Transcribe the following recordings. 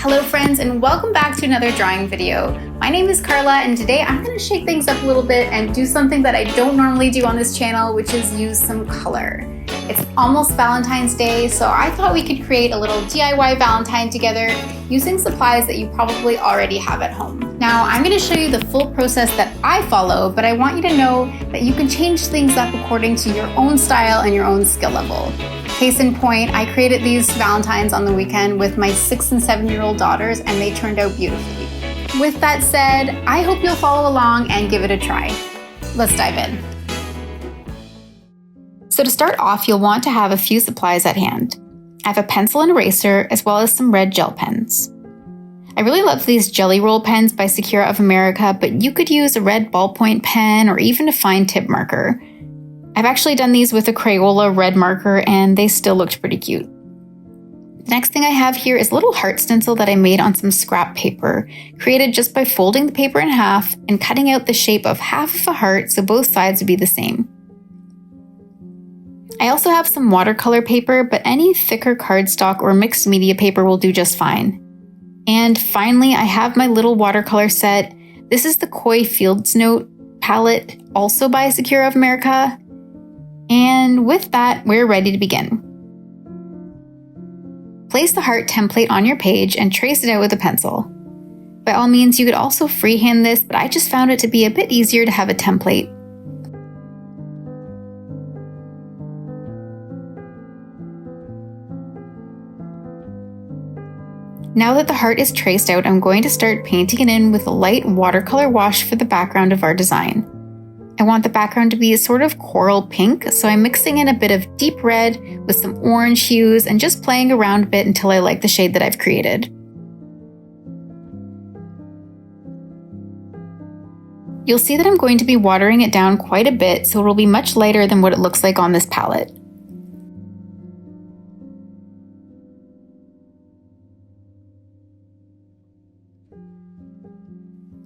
Hello friends, and welcome back to another drawing video. My name is Karla, and today I'm going to shake things up a little bit and do something that I don't normally do on this channel, which is use some color. It's almost Valentine's Day, so I thought we could create a little DIY Valentine together using supplies that you probably already have at home. Now, I'm going to show you the full process that I follow, but I want you to know that you can change things up according to your own style and your own skill level. Case in point, I created these Valentines on the weekend with my 6- and 7-year-old daughters, and they turned out beautifully. With that said, I hope you'll follow along and give it a try. Let's dive in. So to start off, you'll want to have a few supplies at hand. I have a pencil and eraser, as well as some red gel pens. I really love these Jelly Roll pens by Sakura of America, but you could use a red ballpoint pen or even a fine tip marker. I've actually done these with a Crayola red marker and they still looked pretty cute. The next thing I have here is a little heart stencil that I made on some scrap paper, created just by folding the paper in half and cutting out the shape of half of a heart so both sides would be the same. I also have some watercolor paper, but any thicker cardstock or mixed media paper will do just fine. And finally, I have my little watercolor set. This is the Koi Fields Note palette, also by Sakura of America. And with that, we're ready to begin. Place the heart template on your page and trace it out with a pencil. By all means, you could also freehand this, but I just found it to be a bit easier to have a template. Now that the heart is traced out, I'm going to start painting it in with a light watercolor wash for the background of our design. I want the background to be a sort of coral pink, so I'm mixing in a bit of deep red with some orange hues and just playing around a bit until I like the shade that I've created. You'll see that I'm going to be watering it down quite a bit, so it'll be much lighter than what it looks like on this palette.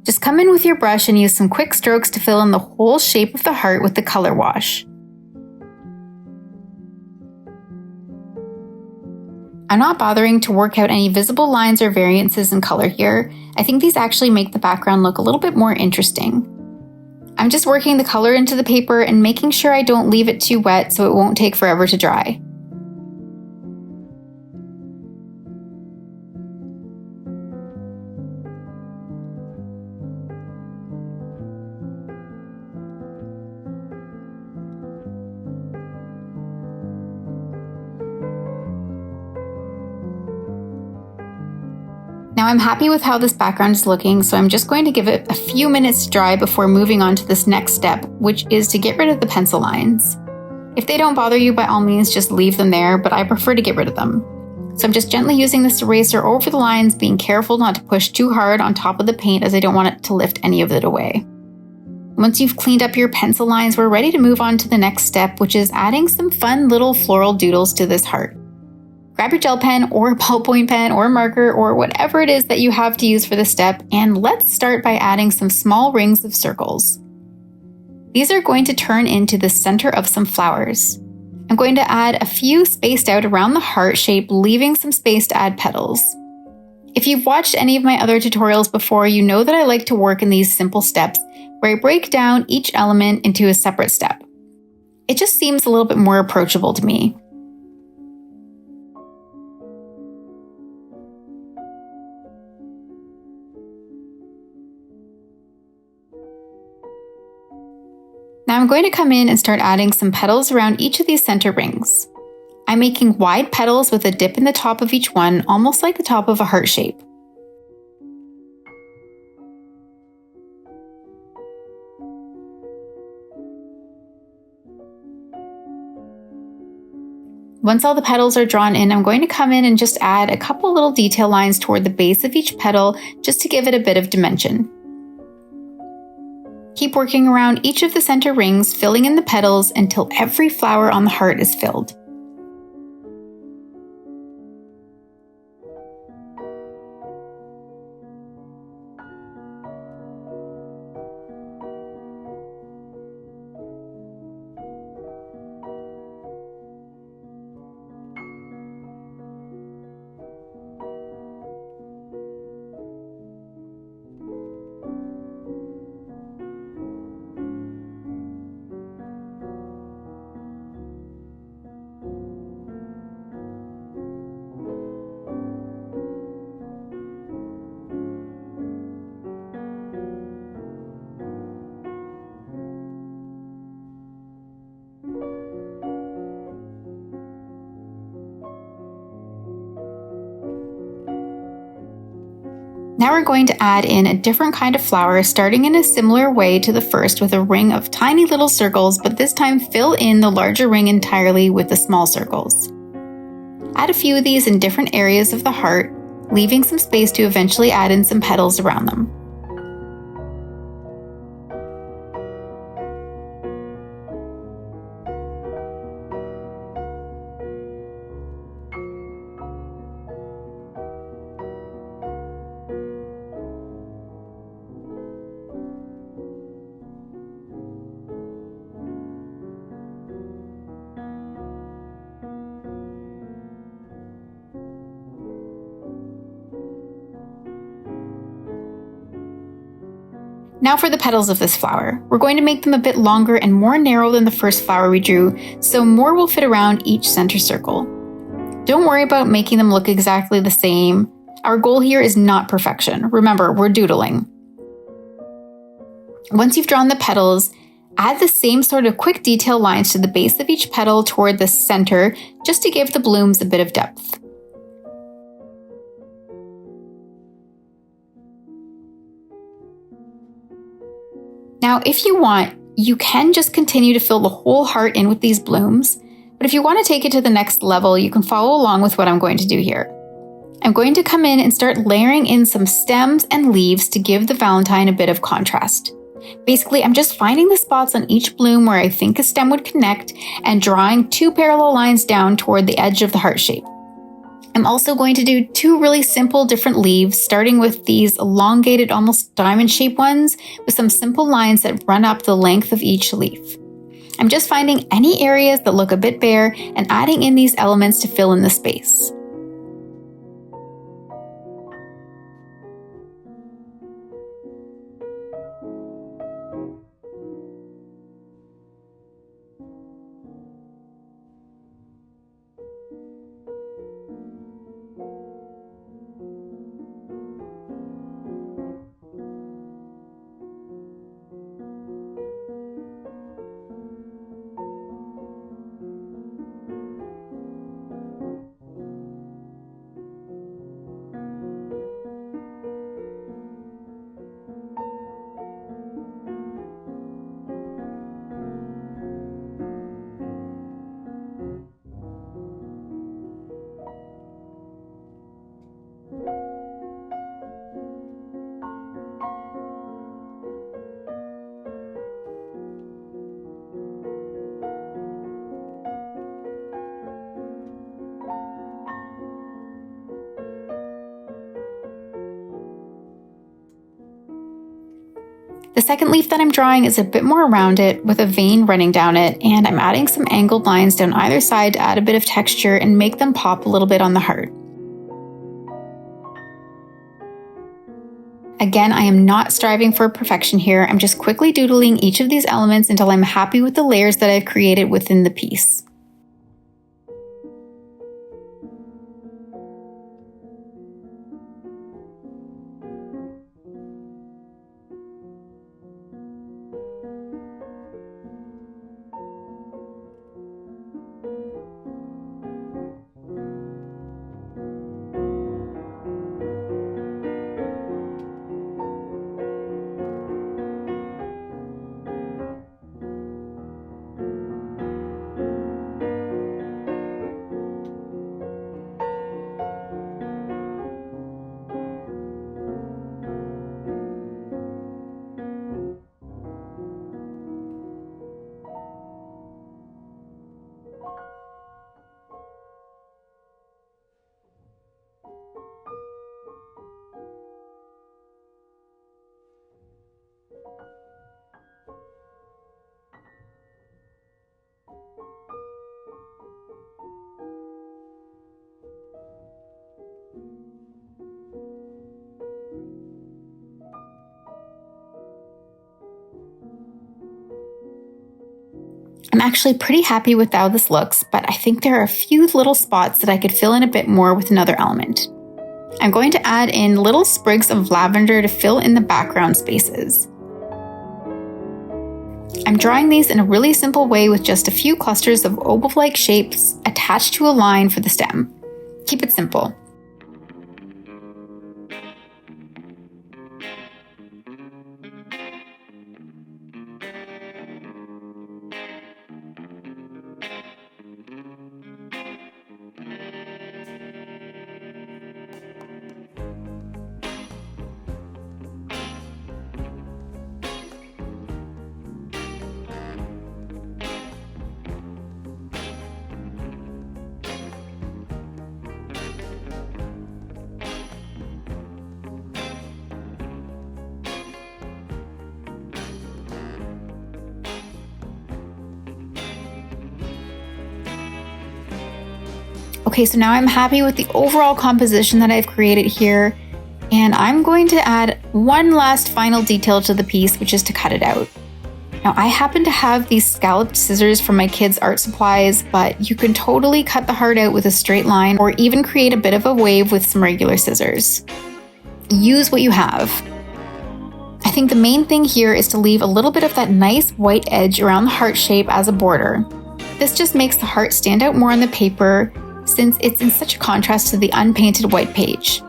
Just come in with your brush and use some quick strokes to fill in the whole shape of the heart with the color wash. I'm not bothering to work out any visible lines or variances in color here. I think these actually make the background look a little bit more interesting. I'm just working the color into the paper and making sure I don't leave it too wet so it won't take forever to dry. Now I'm happy with how this background is looking, so I'm just going to give it a few minutes to dry before moving on to this next step, which is to get rid of the pencil lines. If they don't bother you, by all means just leave them there, but I prefer to get rid of them. So I'm just gently using this eraser over the lines, being careful not to push too hard on top of the paint as I don't want it to lift any of it away. Once you've cleaned up your pencil lines, we're ready to move on to the next step, which is adding some fun little floral doodles to this heart. Grab your gel pen or a ballpoint pen or a marker or whatever it is that you have to use for this step, and let's start by adding some small rings of circles. These are going to turn into the center of some flowers. I'm going to add a few spaced out around the heart shape, leaving some space to add petals. If you've watched any of my other tutorials before, you know that I like to work in these simple steps where I break down each element into a separate step. It just seems a little bit more approachable to me. Now I'm going to come in and start adding some petals around each of these center rings. I'm making wide petals with a dip in the top of each one, almost like the top of a heart shape. Once all the petals are drawn in, I'm going to come in and just add a couple little detail lines toward the base of each petal just to give it a bit of dimension. Keep working around each of the center rings, filling in the petals until every flower on the heart is filled. Now we're going to add in a different kind of flower, starting in a similar way to the first with a ring of tiny little circles, but this time fill in the larger ring entirely with the small circles. Add a few of these in different areas of the heart, leaving some space to eventually add in some petals around them. Now for the petals of this flower. We're going to make them a bit longer and more narrow than the first flower we drew, so more will fit around each center circle. Don't worry about making them look exactly the same. Our goal here is not perfection. Remember, we're doodling. Once you've drawn the petals, add the same sort of quick detail lines to the base of each petal toward the center, just to give the blooms a bit of depth. Now, if you want, you can just continue to fill the whole heart in with these blooms, but if you want to take it to the next level, you can follow along with what I'm going to do here. I'm going to come in and start layering in some stems and leaves to give the Valentine a bit of contrast. Basically, I'm just finding the spots on each bloom where I think a stem would connect and drawing 2 parallel lines down toward the edge of the heart shape. I'm also going to do 2 really simple different leaves, starting with these elongated, almost diamond-shaped ones with some simple lines that run up the length of each leaf. I'm just finding any areas that look a bit bare and adding in these elements to fill in the space. The second leaf that I'm drawing is a bit more rounded with a vein running down it, and I'm adding some angled lines down either side to add a bit of texture and make them pop a little bit on the heart. Again, I am not striving for perfection here. I'm just quickly doodling each of these elements until I'm happy with the layers that I've created within the piece. I'm actually pretty happy with how this looks, but I think there are a few little spots that I could fill in a bit more with another element. I'm going to add in little sprigs of lavender to fill in the background spaces. I'm drawing these in a really simple way with just a few clusters of oval-like shapes attached to a line for the stem. Keep it simple. Okay, so now I'm happy with the overall composition that I've created here, and I'm going to add one last final detail to the piece, which is to cut it out. Now, I happen to have these scalloped scissors from my kids' art supplies, but you can totally cut the heart out with a straight line or even create a bit of a wave with some regular scissors. Use what you have. I think the main thing here is to leave a little bit of that nice white edge around the heart shape as a border. This just makes the heart stand out more on the paper since it's in such a contrast to the unpainted white page.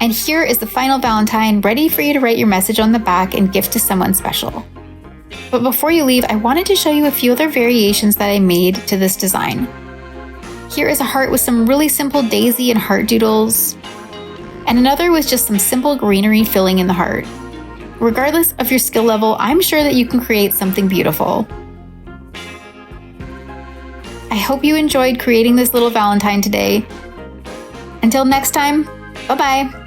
And here is the final Valentine, ready for you to write your message on the back and gift to someone special. But before you leave, I wanted to show you a few other variations that I made to this design. Here is a heart with some really simple daisy and heart doodles, and another with just some simple greenery filling in the heart. Regardless of your skill level, I'm sure that you can create something beautiful. I hope you enjoyed creating this little Valentine today. Until next time, bye-bye.